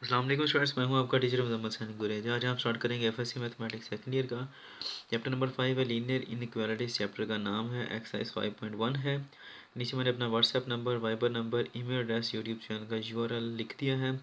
अस्सलाम वालेकुम स्टूडेंट्स, मैं हूं आपका टीचर मोहम्मद सनी गुरेज। आज हम स्टार्ट करेंगे एफएससी मैथमेटिक्स सेकंड ईयर का चैप्टर नंबर 5 है लीनियर इनइक्वालिटीज। चैप्टर का नाम है एक्सरसाइज 5.1 है। नीचे मैंने अपना WhatsApp number, Viber number, email address, YouTube channel का यूआरएल लिख दिया है,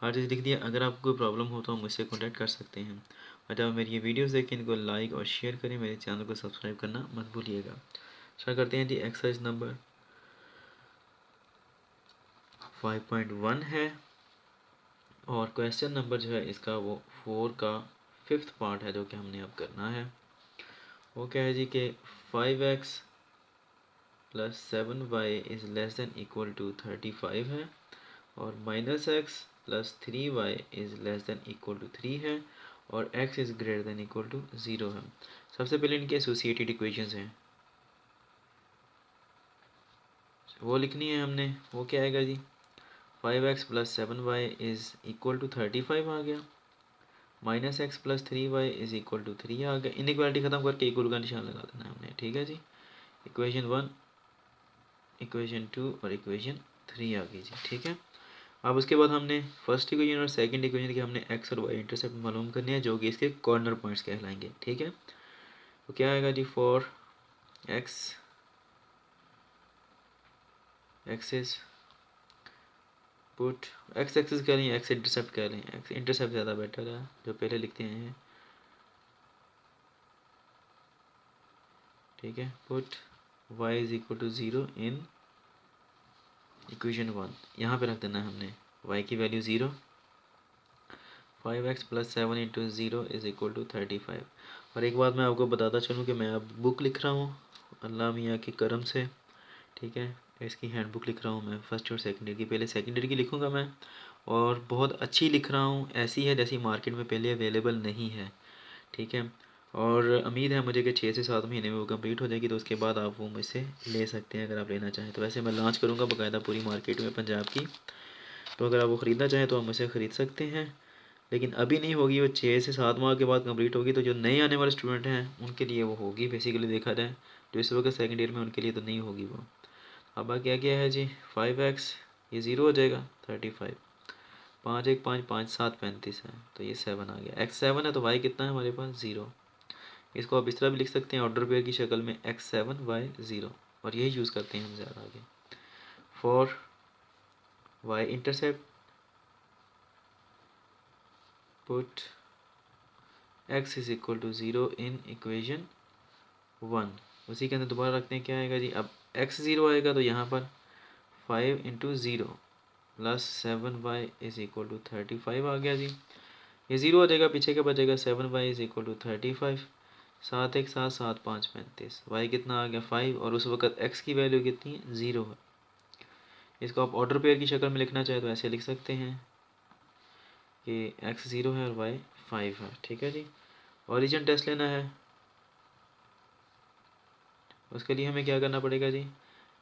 हर चीज़ लिख दिया। अगर आपको कोई प्रॉब्लम हो तो आप मुझसे कॉन्टैक्ट कर सकते हैं। और जब मेरी ये वीडियोज़ देखें इनको लाइक और शेयर करें, मेरे चैनल को सब्सक्राइब करना मत भूलिएगा। स्टार्ट करते हैं जी। एक्सरसाइज नंबर 5.1 है और क्वेश्चन नंबर जो है इसका वो 4 का 5th पार्ट है जो कि हमने अब करना है। वो क्या है जी कि 5x plus 7y is less than equal to 35 है और minus x plus 3y is less than equal to 3 है और x is greater than equal to 0 है। सबसे पहले इनके एसोसिएटेड इक्वेशंस हैं, वो लिखनी है हमने। वो क्या आएगा जी, 5x plus 7y is equal to 35 आ गया, minus x plus 3y is equal to 3 आ गया। इनइक्वालिटी खत्म करके इक्वल का निशान लगा देना है हमने, ठीक है जी। इक्वेशन 1, इक्वेशन 2 और इक्वेशन 3 आ गई जी, ठीक है। अब उसके बाद हमने फर्स्ट इक्वेशन और सेकंड इक्वेशन की हमने एक्स और वाई इंटरसेप्ट मालूम करनी है जो कि इसके कॉर्नर पॉइंट्स कहलाएंगे, ठीक है। तो क्या आएगा जी, for x axis put x axis कह लें, एक्स इंटरसेप्ट कह लें, एक्स इंटरसेप्ट ज़्यादा बेटर है, जो पहले लिखते हैं, ठीक है। Put y is equal to 0 in equation 1, यहाँ पे रख देना है हमने y की value 0। 5x plus 7 into 0 is equal to 35। और एक बात मैं आपको बताता चलूँ कि मैं अब बुक लिख रहा हूँ अल्लाह मियाँ के करम से, ठीक है। इसकी हैंड बुक लिख रहा हूँ मैं, फर्स्ट और सेकेंड ईयर की। पहले सेकेंड ईयर की लिखूँगा मैं, और बहुत अच्छी लिख रहा हूँ, ऐसी है जैसी मार्केट में पहले अवेलेबल नहीं है, ठीक है। और उम्मीद है मुझे कि 6 से 7 महीने में वो कंप्लीट हो जाएगी, तो उसके बाद आप वो मुझसे ले सकते हैं अगर आप लेना चाहें तो। वैसे मैं लॉन्च करूँगा बाकायदा पूरी मार्केट में पंजाब की, तो अगर आप वो ख़रीदना चाहें तो आप मुझसे ख़रीद सकते हैं। लेकिन अभी नहीं होगी, वो 6 से 7 माह के बाद कंप्लीट होगी। तो जो नए आने वाले स्टूडेंट हैं उनके लिए वो होगी, बेसिकली देखा जाए जो इस वक्त सेकंड ईयर में, उनके लिए तो नहीं होगी वो। अब क्या क्या है जी, 5x ये 0 हो जाएगा, 35, 5 1 5 5 7 35 है, तो ये 7 आ गया। x 7 है तो y कितना है हमारे पास, 0। इसको आप इस तरह भी लिख सकते हैं ऑर्डर पेयर की शक्ल में, x7 y0, और यही यूज़ करते हैं हम ज़्यादा आगे। For y intercept put x is equal to 0 in equation 1। उसी के अंदर दोबारा रखते हैं, क्या आएगा जी, अब x 0 आएगा तो यहाँ पर 5 into 0 plus 7y is equal to 35 आ गया जी। ये 0 आ जाएगा, पीछे क्या बचेगा, 7y is equal to 35, 7 1 7 7 5 35, y कितना आ गया 5, और उस वक्त x की वैल्यू कितनी है, 0 है। इसको आप ऑर्डर पेयर की शक्ल में लिखना चाहे तो ऐसे लिख सकते हैं कि x 0 है और y 5 है, ठीक है जी। ओरिजिन टेस्ट लेना है, उसके लिए हमें क्या करना पड़ेगा जी,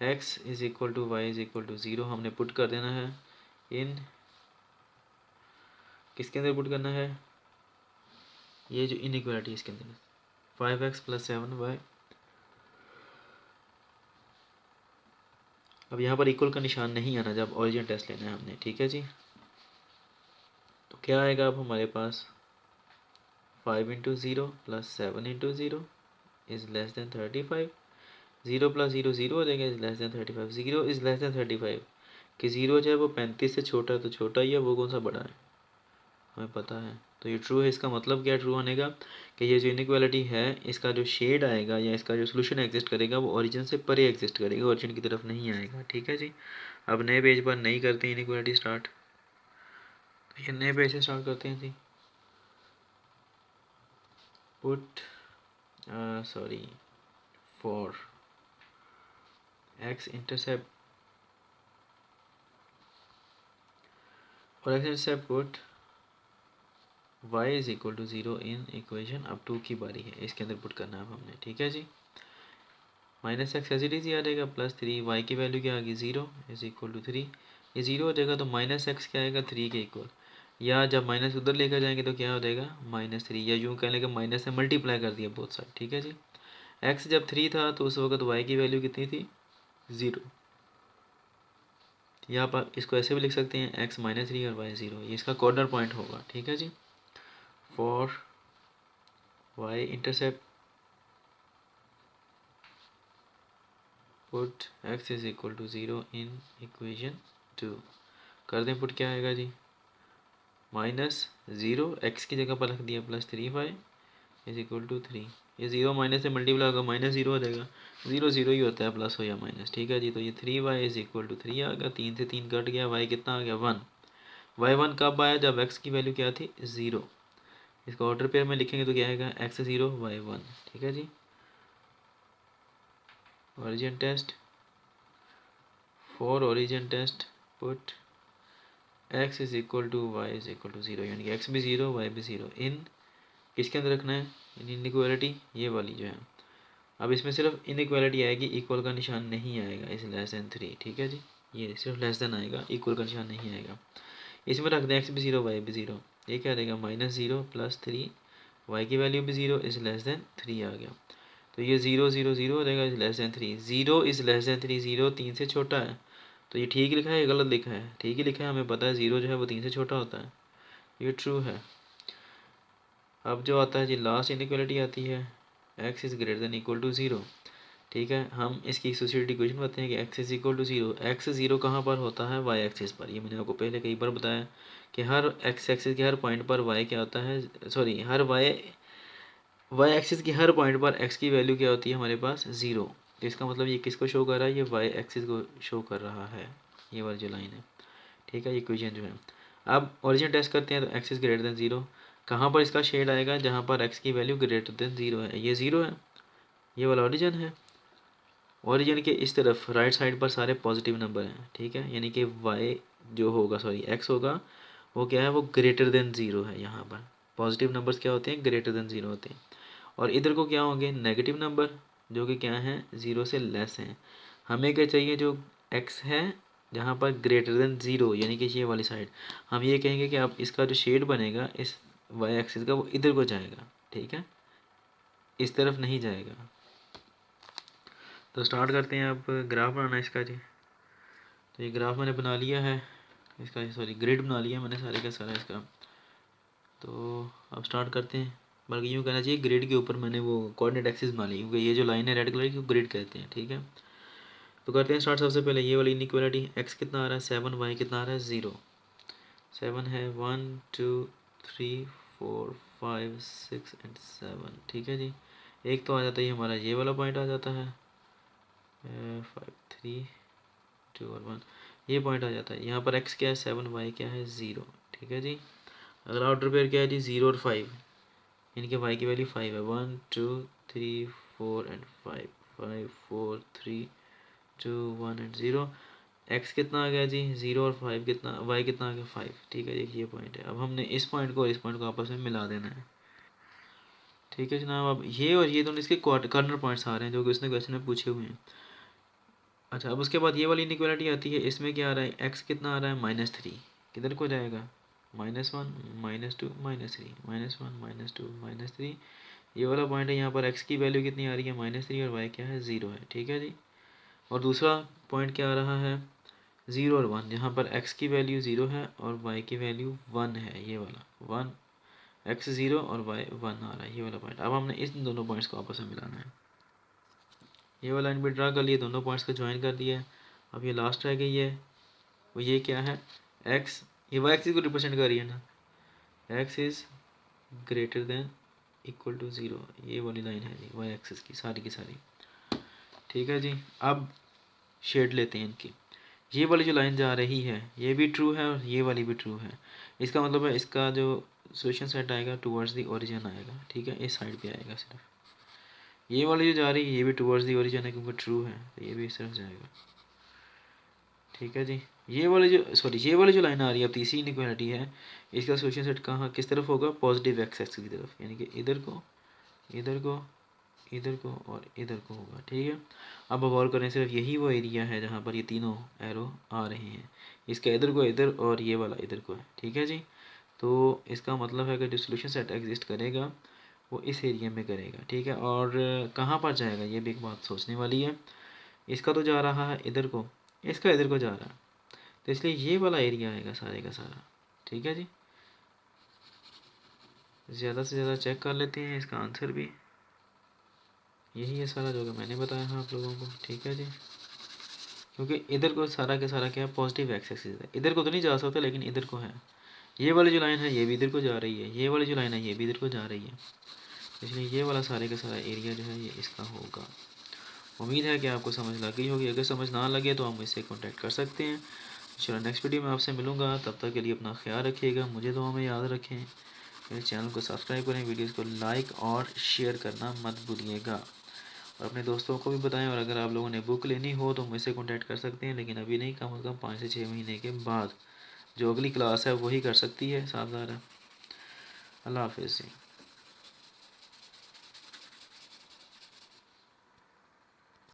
x is equal to y is equal to 0 हमने पुट कर देना है इन, किसके अंदर पुट करना है, ये जो इनइक्वालिटी इसके अंदर, 5x प्लस 7y। अब यहाँ पर इक्वल का निशान नहीं आना जब ओरिजिन टेस्ट लेना है हमने, ठीक है जी। तो क्या आएगा अब हमारे पास, 5 into 0 plus 7 into 0 is less then 35, 0 plus 0 0 हो जाएगा, is less then 35, 0 is less then 35। कि 0 जो है वो 35 से छोटा है, तो छोटा ही है, वो कौन सा बड़ा है हमें पता है, तो ये ट्रू है। इसका मतलब क्या ट्रू होने का, कि ये जो इनइक्वालिटी है इसका जो शेड आएगा या इसका जो सोल्यूशन एग्जिस्ट करेगा वो ओरिजिन से परे एग्जिस्ट करेगा, ओरिजिन की तरफ नहीं आएगा, ठीक है जी। अब नए पेज पर नहीं करते हैं इनइक्वालिटी स्टार्ट, ये नए पेज से स्टार्ट करते हैं जी। Put sorry for x intercept और x intercept put y is equal to 0 in equation, अब 2 की बारी है, इसके अंदर पुट करना है हमने, ठीक है जी। Minus x as it is आ जाएगा, प्लस 3, वाई की वैल्यू क्या आ गई 0 इज इक्वल टू 3, ये 0 हो जाएगा तो माइनस एक्स क्या आएगा 3 के इक्वल, या जब माइनस उधर लेकर जाएंगे तो क्या हो जाएगा -3, या यूँ कह लेंगे माइनस से मल्टीप्लाई कर दिया बोथ साइड, ठीक है जी। एक्स जब 3 था तो उस वक्त वाई की वैल्यू कितनी थी, 0, या आप इसको ऐसे भी लिख सकते हैं एक्स माइनस 3 और वाई 0, ये इसका कॉर्नर पॉइंट होगा। ठीक है जी। For y intercept put x is equal to 0 in equation 2। कर दें पुट, क्या आएगा जी, -0 एक्स की जगह पर रख दिया plus 3y is equal to 3। ये 0 माइनस से मल्टीप्लाई होगा, -0 हो जाएगा, 0 0 ही होता है प्लस हो या माइनस। ठीक है जी। तो ये 3y इज इक्वल टू 3 आ गया, 3 से 3 कट गया, y कितना आ गया 1। y1 कब आया, जब x की वैल्यू क्या थी 0। इसका ऑर्डर पेयर में लिखेंगे तो क्या आएगा x 0 y 1। ठीक है जी। Origin test, for origin test put x is equal to y is equal to 0, यानी कि x भी 0 y भी 0 इन किसके अंदर रखना है, इनइक्वालिटी ये वाली जो है। अब इसमें सिर्फ इनइक्वालिटी आएगी, इक्वल का निशान नहीं आएगा, इस लेस देन 3। ठीक है जी। ये सिर्फ लेस देन आएगा, इक्वल का निशान नहीं आएगा। इसमें रख दें एक्स भी 0 वाई भी 0, ये क्या देगा -0 प्लस 3, वाई की वैल्यू भी 0 इज लेस देन 3 आ गया। तो ये 0 0 0 हो जाएगा, is less than 3, 0 is less than 3, 0 3 से छोटा है। तो ये ठीक लिखा है या गलत लिखा है, ठीक ही लिखा है, हमें पता है 0 जो है वो 3 से छोटा होता है, ये ट्रू है। अब जो आता है जी लास्ट इनइक्वालिटी आती है, x is greater than equal to 0। ठीक है, हम इसकी एसोसिएटेड इक्वेशन बताते हैं कि x is equal to 0। X 0 कहाँ पर होता है, y एक्सिस पर। ये मैंने आपको पहले कई बार बताया कि हर x एक्सिस के हर पॉइंट पर y क्या होता है, सॉरी हर y एक्सिस के हर पॉइंट पर x की वैल्यू क्या होती है हमारे पास 0। तो इसका मतलब ये किसको शो कर रहा है, ये y एक्सिस को शो कर रहा है, ये वाली जो लाइन है। ठीक है, ये इक्वेशन जो है। अब ओरिजिन टेस्ट करते हैं तो x इज ग्रेटर देन 0, कहाँ पर इसका शेड आएगा, जहाँ पर x की वैल्यू ग्रेटर देन 0 है, ये 0 है, ये वाला ओरिजिन है। ओरिजिन के इस तरफ राइट साइड पर सारे पॉजिटिव नंबर हैं। ठीक है, यानी कि y जो होगा, सॉरी x होगा, वो क्या है, वो ग्रेटर देन 0 है। यहाँ पर पॉजिटिव नंबर्स क्या होते हैं, ग्रेटर देन 0 होते हैं। और इधर को क्या होंगे, नेगेटिव नंबर, जो कि क्या है 0 से लेस हैं। हमें क्या चाहिए, जो x है जहाँ पर ग्रेटर देन 0, यानी कि ये वाली साइड, हम ये कहेंगे कि अब इसका जो शेड बनेगा इस y एक्सिस का, वो इधर को जाएगा। ठीक है, इस तरफ नहीं जाएगा। तो स्टार्ट करते हैं, अब ग्राफ बनाना इसका जी। तो ये ग्राफ मैंने बना लिया है इसका, सॉरी ग्रिड बना लिया मैंने सारे का सारा इसका। तो अब स्टार्ट करते हैं, बल्कि यूँ कहना चाहिए ग्रिड के ऊपर मैंने वो कोऑर्डिनेट एक्सिस बना ली, क्योंकि ये जो लाइन है रेड कलर की, ग्रिड कहते हैं। ठीक है, तो करते हैं स्टार्ट। सबसे पहले ये वाली इनइक्वालिटी, एक्स कितना आ रहा है 7, वाई कितना आ रहा है 0। 7 है 1 2 3 4 5 6 एंड 7। ठीक है जी, एक तो आ जाता है हमारा ये वाला पॉइंट आ जाता है 5 3 2 और 1, ये पॉइंट आ जाता है। यहाँ पर x क्या है 7, y क्या है 0। ठीक है जी, अगला ऑर्डर पेयर क्या है जी 0 और 5, इनके y की वैल्यू 5 है, 1 2 3 4 एंड 5, 5 4 3 2 1 एंड 0। x कितना आ गया जी 0 और 5 कितना, y कितना आ गया 5। ठीक है जी, ये पॉइंट है। अब हमने इस पॉइंट को और इस पॉइंट को आपस में मिला देना है। ठीक है जनाब, अब ये और ये दोनों इसके कॉर्नर पॉइंट्स आ रहे हैं जो कि उसने क्वेश्चन में पूछे हुए हैं। अच्छा, अब उसके बाद ये वाली इनइक्वालिटी आती है, इसमें क्या आ रहा है, x कितना आ रहा है -3, किधर को जाएगा -1 -2 -3 -1 -2 -3, ये वाला पॉइंट है। यहाँ पर x की वैल्यू कितनी आ रही है -3 और y क्या है 0 है। ठीक है जी, और दूसरा पॉइंट क्या आ रहा है 0 और 1, जहाँ पर x की वैल्यू 0 है और y की वैल्यू 1 है, ये वाला 1, x 0 और y 1 आ रहा है, ये वाला पॉइंट। अब हमने इन दोनों पॉइंट्स को आपस में मिलाना है। ये वाला लाइन भी ड्रा कर लिए, दोनों पॉइंट्स को ज्वाइन कर दिया है। अब ये लास्ट रह गई है, वो ये क्या है x, ये y एक्सिस को रिप्रेजेंट कर रही है ना, x is greater than equal to 0, ये वाली लाइन है जी y एक्सिस की सारी की सारी। ठीक है जी, अब शेड लेते हैं इनकी। ये वाली जो लाइन जा रही है ये भी ट्रू है और ये वाली भी ट्रू है, इसका मतलब है इसका जो सोल्यूशन सेट आएगा टुवर्ड्स द ओरिजिन आएगा। ठीक है, इस साइड पे आएगा सिर्फ। ये वाली जो जा रही है ये भी टुवर्ड्स द ओरिजिन है क्योंकि ट्रू है, तो ये भी इस तरफ जाएगा। ठीक है जी, ये वाली जो सॉरी ये वाली जो लाइन आ रही है अब तीसरी इनइक्वालिटी है, इसका सोल्यूशन सेट कहाँ किस तरफ होगा, पॉजिटिव एक्स एक्सिस की तरफ, यानी कि इधर को इधर को इधर को और इधर को होगा। ठीक है, अब गौर करें सिर्फ यही वो एरिया है जहाँ पर ये तीनों एरो आ रहे हैं, इसका इधर को इधर और ये वाला इधर को है। ठीक है जी, तो इसका मतलब है कि जो सोल्यूशन सेट एग्जिस्ट करेगा वो इस एरिया में करेगा। ठीक है, और कहाँ पर जाएगा ये भी एक बात सोचने वाली है। इसका तो जा रहा है इधर को, इसका इधर को जा रहा है, तो इसलिए ये वाला एरिया आएगा सारे का सारा। ठीक है जी, ज़्यादा से ज़्यादा चेक कर लेते हैं इसका आंसर भी। यही है सारा जो कि मैंने बताया है आप लोगों को। ठीक है जी, क्योंकि इधर को सारा का सारा क्या पॉजिटिव एक्स एक्सिस है, इधर को तो नहीं जा सकता लेकिन इधर को है। ये वाली जो लाइन है ये भी इधर को जा रही है, ये वाली जो लाइन है ये भी इधर को जा रही है, इसलिए ये वाला सारे का सारा एरिया जो है ये इसका होगा। उम्मीद है कि आपको समझ लग गई होगी। अगर समझ ना लगे तो आप मुझसे कॉन्टैक्ट कर सकते हैं। चलो नेक्स्ट वीडियो में आपसे मिलूँगा, तब तक के लिए अपना ख्याल रखिएगा, मुझे दुआ में याद रखें। मेरे चैनल को सब्सक्राइब करें, वीडियोस को लाइक और शेयर करना मत भूलिएगा, और अपने दोस्तों को भी बताएं। और अगर आप लोगों ने बुक लेनी हो तो मुझसे कॉन्टैक्ट कर सकते हैं, लेकिन अभी नहीं, कम से कम 5 से 6 महीने के बाद। जो अगली क्लास है वही कर सकती है, साफ ज़ाहिर है। अल्लाह हाफिज़।